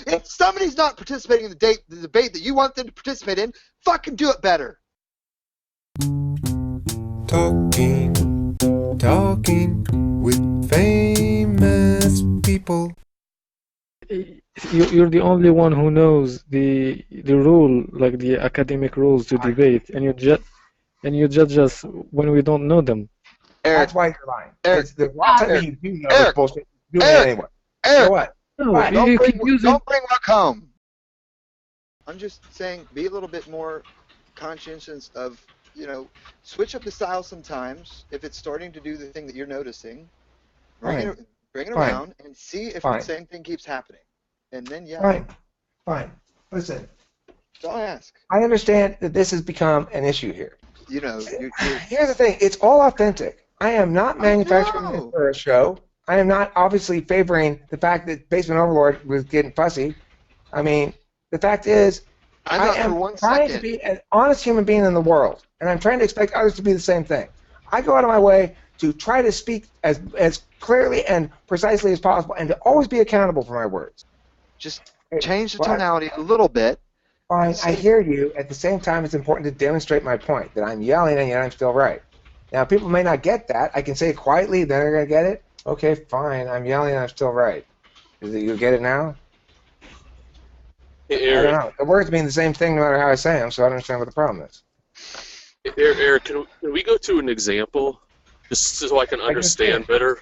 If somebody's not participating in the debate that you want them to participate in, fucking do it better. Talking with famous people. You're the only one who knows the rule, like the academic rules to debate, and you judge us when we don't know them. Eric, That's why you're lying. Eric, It's the one thing you do know is bullshit. You're doing it anyway. Eric, So what? No, Right. you keep using. Don't bring luck home. I'm just saying, be a little bit more conscientious of, switch up the style sometimes if it's starting to do the thing that you're noticing. Bring it around and see if the same thing keeps happening. And then, Fine. Listen. That's all I ask. I understand that this has become an issue here. Here's the thing. It's all authentic. I am not manufacturing this for a show. I am not obviously favoring the fact that Basement Overlord was getting fussy. I mean, the fact is, I am trying to be an honest human being in the world, and I'm trying to expect others to be the same thing. I go out of my way to try to speak as clearly and precisely as possible, and to always be accountable for my words. Just change the tonality a little bit. Fine, I hear you. At the same time, it's important to demonstrate my point, that I'm yelling and yet I'm still right. Now, people may not get that. I can say it quietly, then they're going to get it. Okay, fine, I'm yelling and I'm still right. You get it now? Hey, Eric. I don't know. The words mean the same thing no matter how I say them, so I don't understand what the problem is. Eric, can we go to an example, just so I can understand better?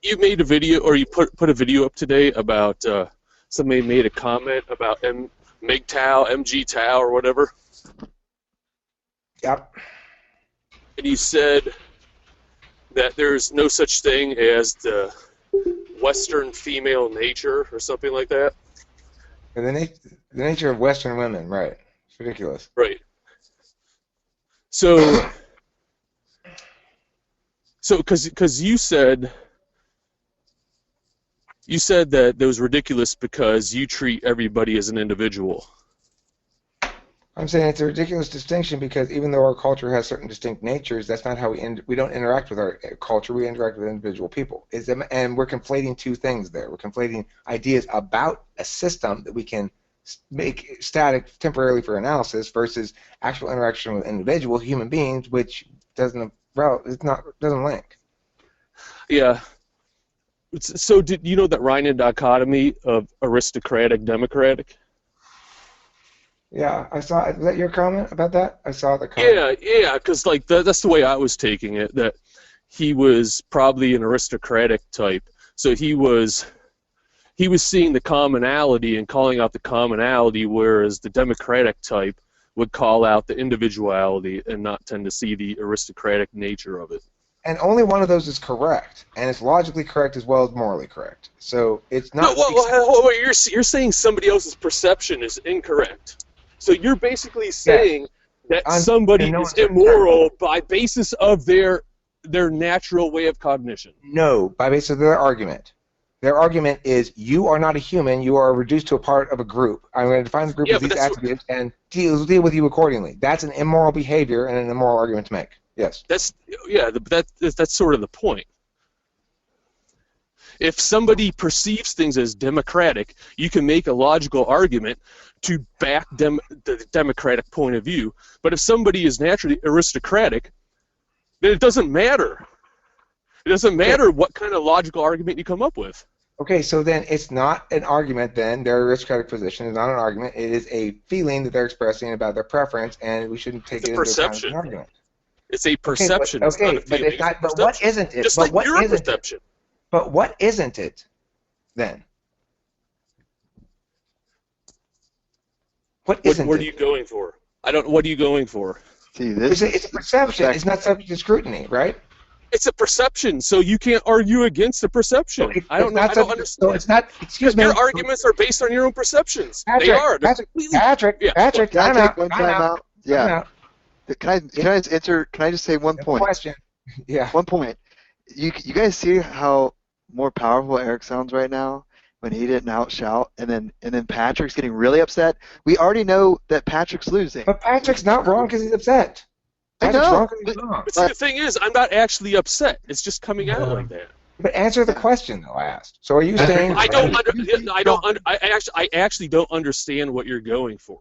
You made a video, or you put a video up today about somebody made a comment about MGTOW or whatever. Yep. And you said that there's no such thing as the Western female nature or something like that. The nature of Western women, right? It's ridiculous. Right. So because you said that it was ridiculous because you treat everybody as an individual. I'm saying it's a ridiculous distinction because even though our culture has certain distinct natures, that's not how we don't interact with our culture. We interact with individual people. And we're conflating two things there. We're conflating ideas about a system that we can make static temporarily for analysis versus actual interaction with individual human beings, which doesn't link. Yeah. So did you know that Ryan dichotomy of aristocratic democratic? Yeah, I saw. Is that your comment about that? I saw the comment. Yeah, because like that's the way I was taking it. That he was probably an aristocratic type, so he was seeing the commonality and calling out the commonality, whereas the democratic type would call out the individuality and not tend to see the aristocratic nature of it. And only one of those is correct, and it's logically correct as well as morally correct. So it's not. No, you're saying somebody else's perception is incorrect. So you're basically saying that somebody is immoral by basis of their natural way of cognition. No, by basis of their argument. Their argument is you are not a human, you are reduced to a part of a group. I'm going to define the group as these attributes and deal with you accordingly. That's an immoral behavior and an immoral argument to make. Yes. That's sort of the point. If somebody perceives things as democratic, you can make a logical argument to back the democratic point of view. But if somebody is naturally aristocratic, then it doesn't matter. It doesn't matter what kind of logical argument you come up with. Okay, so then it's not an argument then. Their aristocratic position is not an argument. It is a feeling that they're expressing about their preference, and we shouldn't take it into account as an argument. It's a perception. Okay, but it's not. But what isn't it? Just like your perception. But what isn't it, then? What isn't it? What are you going for? What are you going for? See, it's a perception. It's not subject to scrutiny, right? It's a perception, so you can't argue against a perception. I don't understand. So it's not. Excuse me. Your arguments are based on your own perceptions. Patrick, they are. Patrick, Can I take one time out? Yeah. Can I answer? Can I just say one point? Question. Yeah. One point. You guys see how more powerful Eric sounds right now when he didn't outshout, and then Patrick's getting really upset. We already know that Patrick's losing. But Patrick's not wrong because he's upset. I know. Wrong. But see, the thing is, I'm not actually upset. It's just coming out like that. But answer the question though I asked. So are you saying? I actually don't understand what you're going for.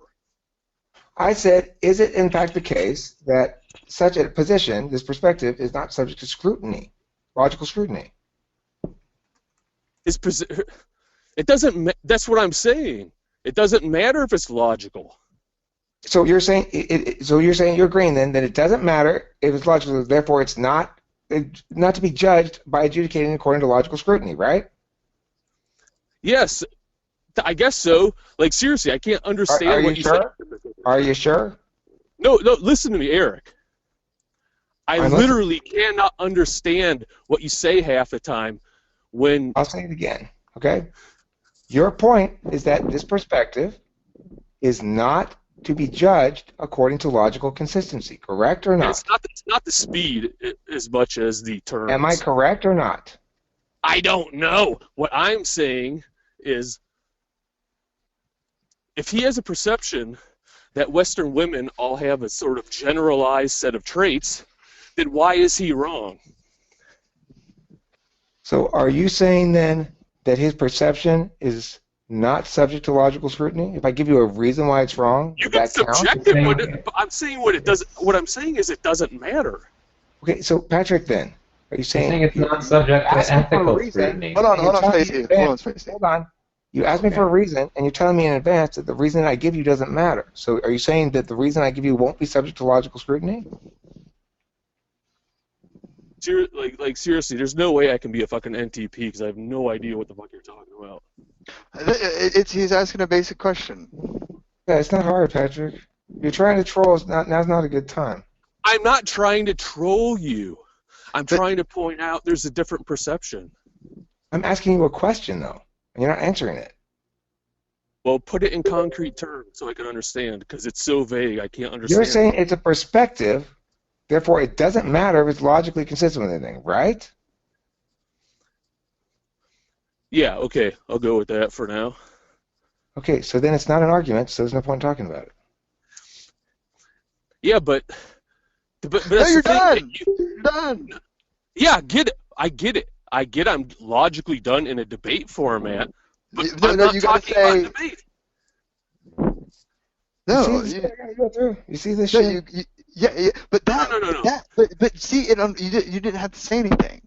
I said, is it in fact the case that such a position, this perspective, is not subject to scrutiny, logical scrutiny? It doesn't. That's what I'm saying. It doesn't matter if it's logical. So you're saying you're agreeing then that it doesn't matter if it's logical, therefore it's not to be judged by adjudicating according to logical scrutiny, right? Yes, I guess so. Like seriously, I can't understand what you said. Are you sure? No, listen to me, Eric. I literally cannot understand what you say half the time when... I'll say it again, okay? Your point is that this perspective is not to be judged according to logical consistency, correct or not? It's not the speed as much as the terms. Am I correct or not? I don't know. What I'm saying is, if he has a perception that Western women all have a sort of generalized set of traits, then why is he wrong? So are you saying then that his perception is not subject to logical scrutiny? If I give you a reason why it's wrong, you can subject it, but I'm saying what I'm saying is it doesn't matter. Okay, so Patrick, then are you saying it's not subject to ethical scrutiny? Hold on, Stacey. Hold on. You asked me for a reason, and you're telling me in advance that the reason I give you doesn't matter. So are you saying that the reason I give you won't be subject to logical scrutiny? Like seriously, there's no way I can be a fucking NTP because I have no idea what the fuck you're talking about. He's asking a basic question. Yeah, it's not hard, Patrick. You're trying to troll. Now's not a good time. I'm not trying to troll you. I'm trying to point out there's a different perception. I'm asking you a question, though, and you're not answering it. Well, put it in concrete terms so I can understand, because it's so vague I can't understand. You're saying it's a perspective, therefore it doesn't matter if it's logically consistent with anything, right? Yeah, okay, I'll go with that for now. Okay, so then it's not an argument, so there's no point in talking about it. Yeah, but that's no, you're the thing. done. You're done. Yeah, I get it. I'm logically done in a debate format, but I'm no, not you gotta talking say, about debate. No, you see this shit? Yeah, but that, no. But see, you didn't have to say anything.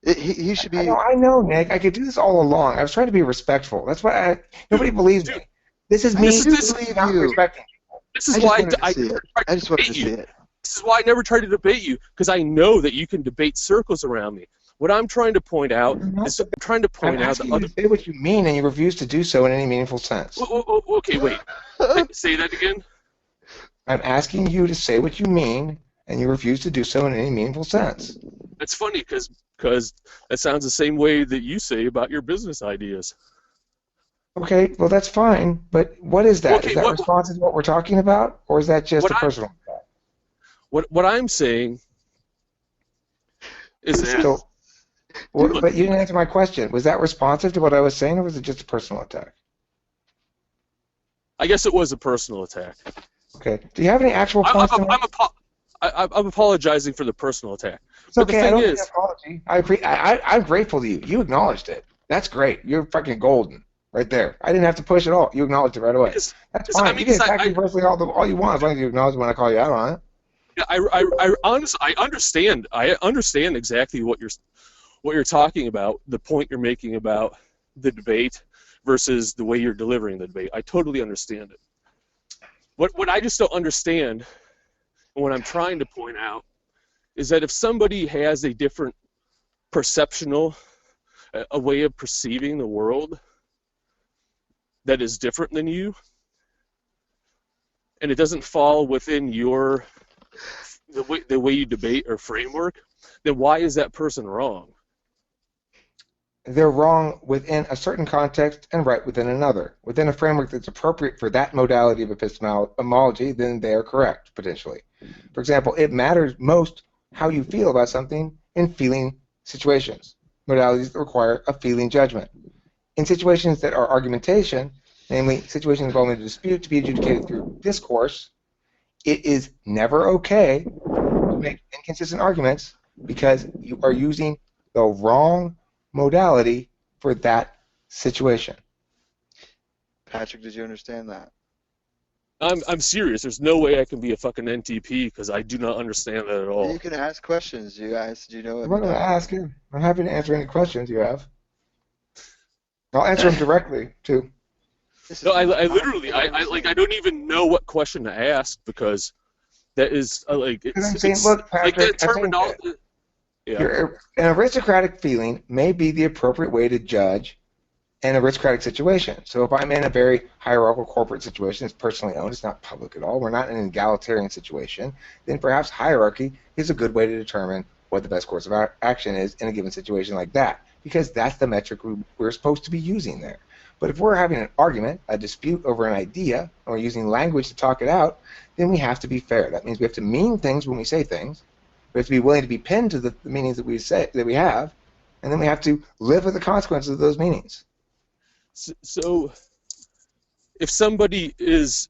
He should be. I know, Nick. I could do this all along. I was trying to be respectful. That's why nobody believes me. This is me not respecting people. This is why I just wanted to see it. This is why I never try to debate you, because I know that you can debate circles around me. What I'm trying to point out is I'm asking you to say what you mean, and you refuse to do so in any meaningful sense. Okay, wait. Say that again. I'm asking you to say what you mean, and you refuse to do so in any meaningful sense. That's funny, because that sounds the same way that you say about your business ideas. Okay, well that's fine, but what is that? Is that responsive to what we're talking about, or is that just a personal attack? What I'm saying is that... So, but you didn't answer my question. Was that responsive to what I was saying, or was it just a personal attack? I guess it was a personal attack. Okay. Do you have any actual points to make? I'm apologizing for the personal attack. It's okay. I don't need an apology. I'm grateful to you. You acknowledged it. That's great. You're fucking golden right there. I didn't have to push at all. You acknowledged it right away. That's fine. You can attack me personally all you want, as long as you acknowledge when I call you out on it. Yeah, I honestly, I understand. I understand exactly what you're talking about. The point you're making about the debate versus the way you're delivering the debate. I totally understand it. What I just don't understand, and what I'm trying to point out, is that if somebody has a different perceptional, a way of perceiving the world that is different than you, and it doesn't fall within the way you debate or framework, then why is that person wrong? They're wrong within a certain context and right within another. Within a framework that's appropriate for that modality of epistemology, then they are correct, potentially. For example, it matters most how you feel about something in feeling situations, modalities that require a feeling judgment. In situations that are argumentation, namely situations involving a dispute to be adjudicated through discourse, it is never okay to make inconsistent arguments because you are using the wrong modality for that situation. Patrick, did you understand that? I'm serious. There's no way I can be a fucking NTP because I do not understand that at all. You can ask questions. You guys, do you know what? I'm not going to ask him. I'm happy to answer any questions you have. I'll answer them directly too. No, I literally, I don't even know what question to ask because that is like I'm it's, saying, it's look, like Patrick, that terminology. Yeah. An aristocratic feeling may be the appropriate way to judge an aristocratic situation. So if I'm in a very hierarchical corporate situation, it's personally owned, it's not public at all, we're not in an egalitarian situation, then perhaps hierarchy is a good way to determine what the best course of action is in a given situation like that, because that's the metric we're supposed to be using there. But if we're having an argument, a dispute over an idea, and we're using language to talk it out, then we have to be fair. That means we have to mean things when we say things. We have to be willing to be pinned to the meanings that we have, and then we have to live with the consequences of those meanings. So, if somebody is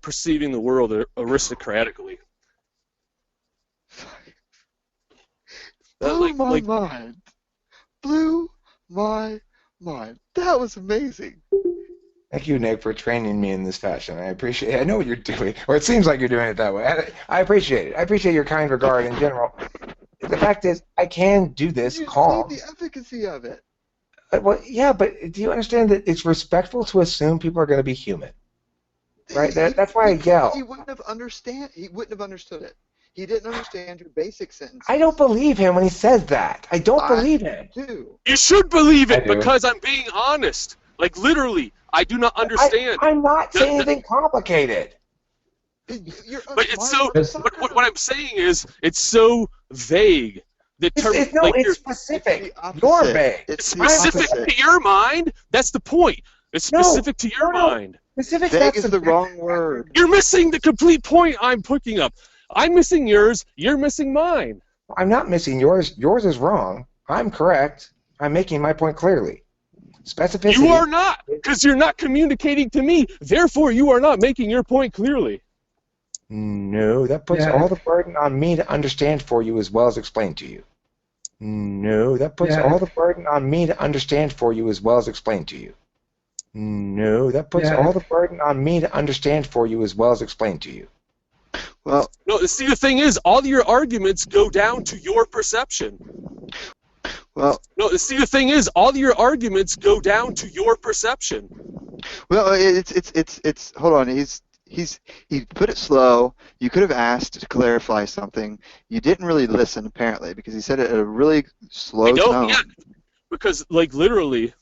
perceiving the world aristocratically, Blew my mind. Blew my mind. That was amazing. Thank you, Nick, for training me in this fashion. I appreciate it. I know what you're doing, or it seems like you're doing it that way. I appreciate it. I appreciate your kind regard in general. The fact is, I can do this You calm. see the efficacy of it. Well, yeah, but do you understand that it's respectful to assume people are going to be human? Right? That's why I yell. He wouldn't have understood it. He didn't understand your basic sentence. I don't believe him when he says that. I don't believe him. You should believe it I do. because I'm being honest. Like literally, I do not understand. I'm not saying anything complicated. But it's so. What I'm saying is, it's so vague. The term, It's specific. You're vague. It's specific to your mind. That's the point. It's specific to your mind. Specific vague is the wrong word. You're missing the complete point I'm picking up. I'm missing yours. You're missing mine. I'm not missing yours. Yours is wrong. I'm correct. I'm making my point clearly. Specificity. You are not, because you're not communicating to me. Therefore, you are not making your point clearly. No, that puts all the burden on me to understand for you as well as explain to you. No, that puts all the burden on me to understand for you as well as explain to you. No, that puts all the burden on me to understand for you as well as explain to you. Well, no. See, the thing is, all your arguments go down to your perception. Well, no. See, the thing is, all your arguments go down to your perception. Well, it's. Hold on. He put it slow. You could have asked to clarify something. You didn't really listen, apparently, because he said it at a really slow tone. Yeah, because like literally,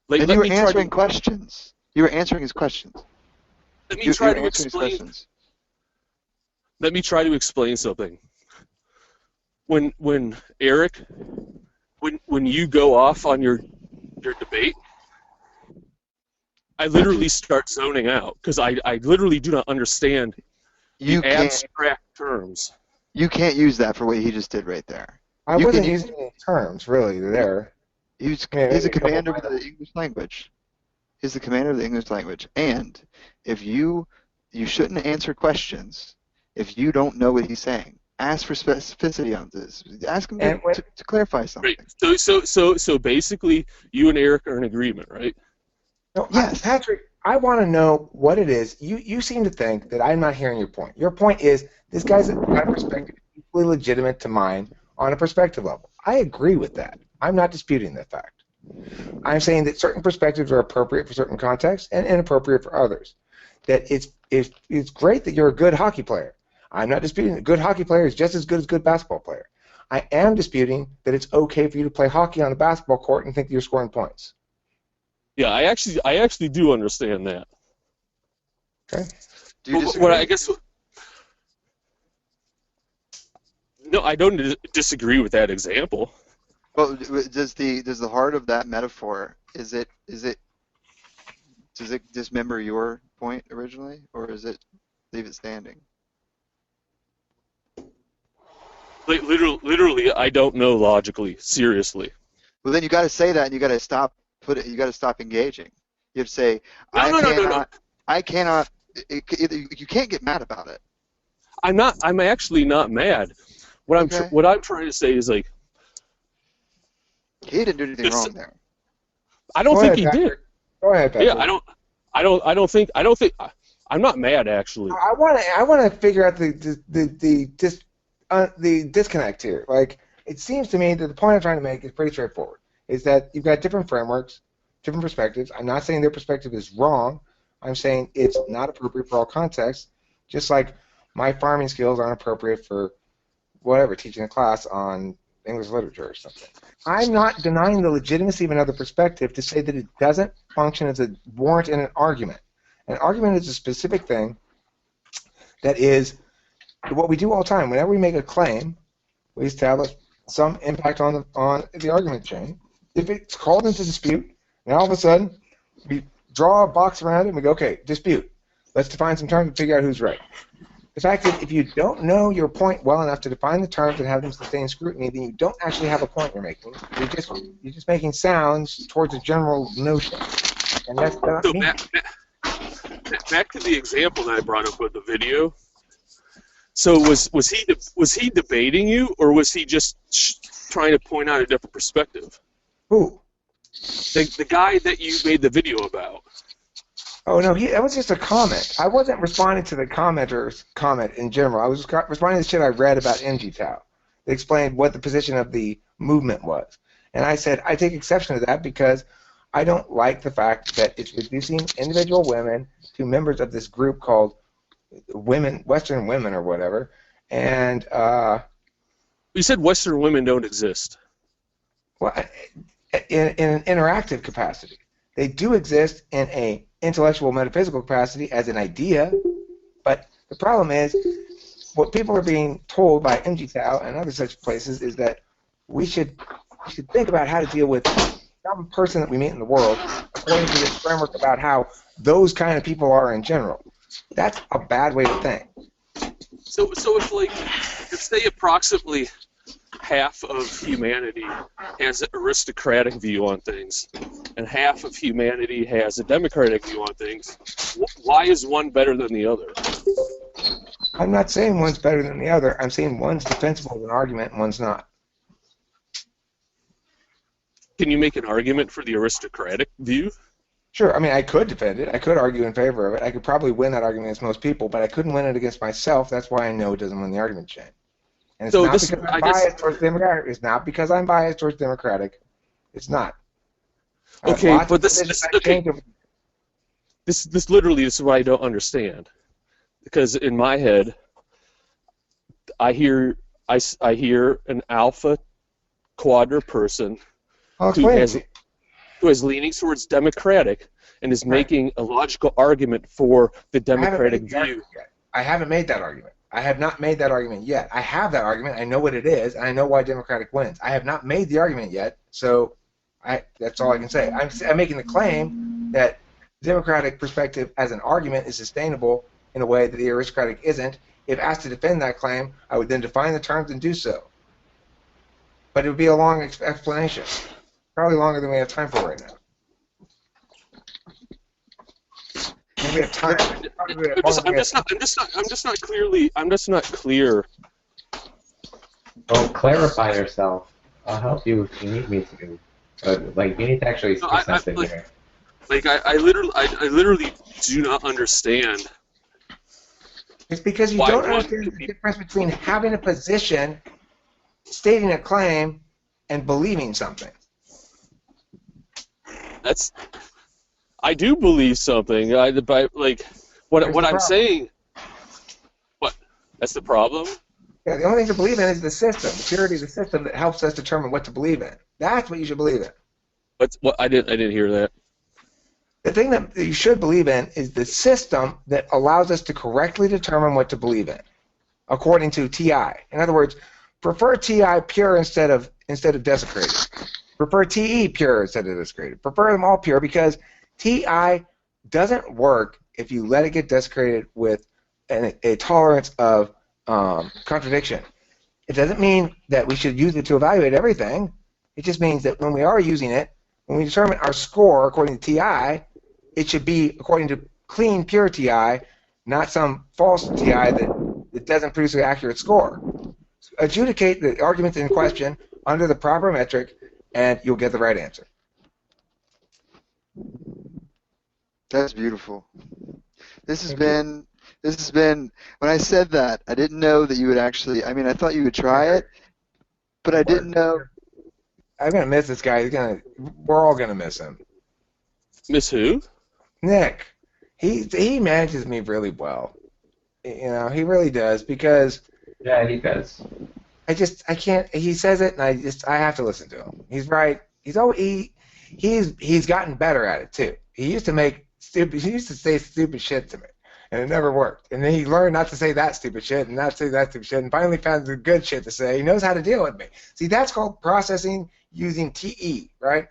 like and you were answering questions. You were answering his questions. Let me try to explain. Let me try to explain something. When Eric, when you go off on your debate, I literally start zoning out because I literally do not understand the abstract terms. You can't use that for what he just did right there. I wasn't using any terms really there. He's a commander of the English language. He's the commander of the English language, and if you shouldn't answer questions if you don't know what he's saying. Ask for specificity on this. Ask him to clarify something. Right. So basically, you and Eric are in agreement, right? No, yes. Patrick, I want to know what it is. You seem to think that I'm not hearing your point. Your point is this guy's got a perspective equally legitimate to mine on a perspective level. I agree with that. I'm not disputing that fact. I'm saying that certain perspectives are appropriate for certain contexts and inappropriate for others. That it's great that you're a good hockey player. I'm not disputing that a good hockey player is just as good as a good basketball player. I am disputing that it's okay for you to play hockey on the basketball court and think that you're scoring points. Yeah, I actually do understand that. Okay. Do you disagree? What I guess. No, I don't disagree with that example. Well, does the heart of that metaphor does it dismember your point originally, or is it leave it standing? Like literally, I don't know logically. Seriously. Well, then you got to say that, and you got to stop. You got to stop engaging. You have to say, No. I cannot. You can't get mad about it. I'm actually not mad. What I'm trying to say is like, He didn't do anything It's- wrong there. I don't Go think ahead, he Patrick. did. Go ahead, Patrick. Yeah, I don't think. I'm not mad actually. I want to figure out the disconnect here. Like, it seems to me that the point I'm trying to make is pretty straightforward. Is that you've got different frameworks, different perspectives. I'm not saying their perspective is wrong. I'm saying it's not appropriate for all contexts. Just like my farming skills aren't appropriate for whatever, teaching a class on English literature or something. I'm not denying the legitimacy of another perspective to say that it doesn't function as a warrant in an argument. An argument is a specific thing that is what we do all the time. Whenever we make a claim, we establish some impact on the argument chain. If it's called into dispute, and all of a sudden we draw a box around it and we go, okay, dispute. Let's define some terms and figure out who's right. The fact that if you don't know your point well enough to define the terms and have them sustain scrutiny, then you don't actually have a point you're making. You're just making sounds towards a general notion, and that's not So me. back to the example that I brought up with the video. So was he debating you, or was he just trying to point out a different perspective? Who? The guy that you made the video about. Oh no, that was just a comment. I wasn't responding to the commenter's comment in general. I was responding to the shit I read about NGTOW. They explained what the position of the movement was, and I said I take exception to that because I don't like the fact that it's reducing individual women to members of this group called Western women or whatever, and You said Western women don't exist. well, in an interactive capacity. They do exist in a intellectual metaphysical capacity as an idea, but the problem is what people are being told by MGTOW and other such places is that we should think about how to deal with some person that we meet in the world according to this framework about how those kind of people are in general. That's a bad way to think. So if say approximately half of humanity has an aristocratic view on things, and half of humanity has a democratic view on things, why is one better than the other? I'm not saying one's better than the other. I'm saying one's defensible as an argument and one's not. Can you make an argument for the aristocratic view? Sure, I mean, I could defend it. I could argue in favor of it. I could probably win that argument against most people, but I couldn't win it against myself. That's why I know it doesn't win the argument chain. And it's So not this- because I I'm guess- biased towards Democratic. It's not because I'm biased towards Democratic. It's not. I have Okay, lots but of this positions I okay. change over- This literally is what I don't understand, because in my head, I hear an alpha quadra person I'll who explain has it. who is leaning towards democratic and is Right. making a logical argument for the I haven't democratic made the view. argument yet. I haven't made that argument. I have not made that argument yet. I have that argument. I know what it is, and I know why Democratic wins. I have not made the argument yet, so that's all I can say. I'm making the claim that Democratic perspective as an argument is sustainable in a way that the aristocratic isn't. If asked to defend that claim, I would then define the terms and do so. But it would be a long explanation, probably longer than we have time for right now. If we have time. I'm just not clear. Well, clarify yourself. I'll help you if you need me to. But like, you need to actually No, say something here. I literally do not understand. It's because you Why don't one understand the could be- difference between having a position, stating a claim, and believing something. I do believe something. What Here's the I'm problem. saying. What? That's the problem. Yeah, the only thing to believe in is the system, the purity of the system that helps us determine what to believe in. That's what you should believe in. What? I didn't hear that. The thing that you should believe in is the system that allows us to correctly determine what to believe in, according to TI. In other words, prefer TI pure instead of desecrated. Prefer TE pure instead of desecrated. Prefer them all pure because TI doesn't work if you let it get desecrated with a tolerance of contradiction. It doesn't mean that we should use it to evaluate everything. It just means that when we are using it, when we determine our score according to TI, it should be according to clean, pure TI, not some false TI that doesn't produce an accurate score. Adjudicate the arguments in question under the proper metric and you'll get the right answer. That's beautiful. This has Thank you. been, when I said that, I didn't know that you would actually, I mean, I thought you would try it, but I didn't know. I'm gonna miss this guy. We're all gonna miss him. Miss who? Nick, he manages me really well. You know, he really does, because Yeah, he does. I can't. He says it, and I have to listen to him. He's right. He's gotten better at it too. He used to say stupid shit to me, and it never worked. And then he learned not to say that stupid shit and not to say that stupid shit, and finally found the good shit to say. He knows how to deal with me. See, that's called processing using TE, right?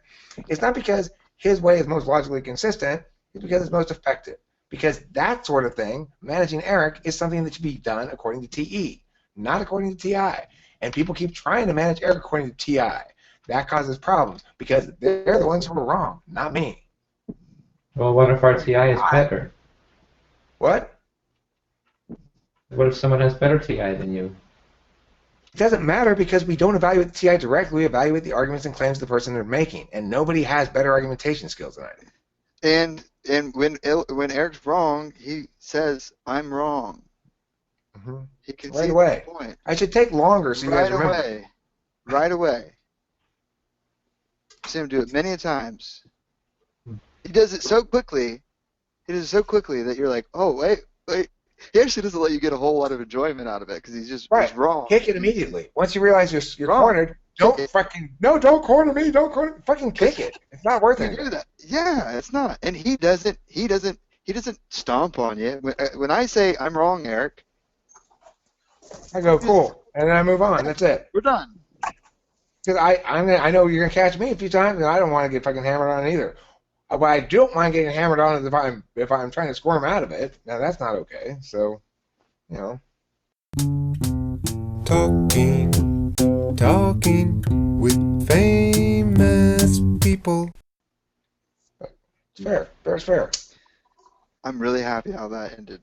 It's not because his way is most logically consistent. It's because it's most effective. Because that sort of thing, managing Eric, is something that should be done according to TE, not according to TI. And people keep trying to manage Eric according to TI. That causes problems because they're the ones who are wrong, not me. Well, what if our TI is better? What? What if someone has better TI than you? It doesn't matter because we don't evaluate the TI directly. We evaluate the arguments and claims of the person they're making, and nobody has better argumentation skills than I do. And when Eric's wrong, he says, "I'm wrong." Mm-hmm. He can Right see away. the point. I should take longer so you guys remember. Away. Right away. I've seen him do it many a times. He does it so quickly. He does it so quickly that you're like, "Oh, wait." He actually doesn't let you get a whole lot of enjoyment out of it because he's wrong. Kick it immediately. Once you realize you're Wrong. cornered, don't corner me. Don't corner. Fucking kick it. It's not worth You it. do that. Yeah, it's not. And he doesn't stomp on you. When I say I'm wrong, Eric, I go cool, and then I move on. That's it. we're done. Because I know you're gonna catch me a few times, and I don't want to get fucking hammered on either. What I don't mind getting hammered on is if I'm trying to squirm out of it. Now that's not okay. So, you know. Talking with famous people. It's fair. Fair's fair. I'm really happy how that ended.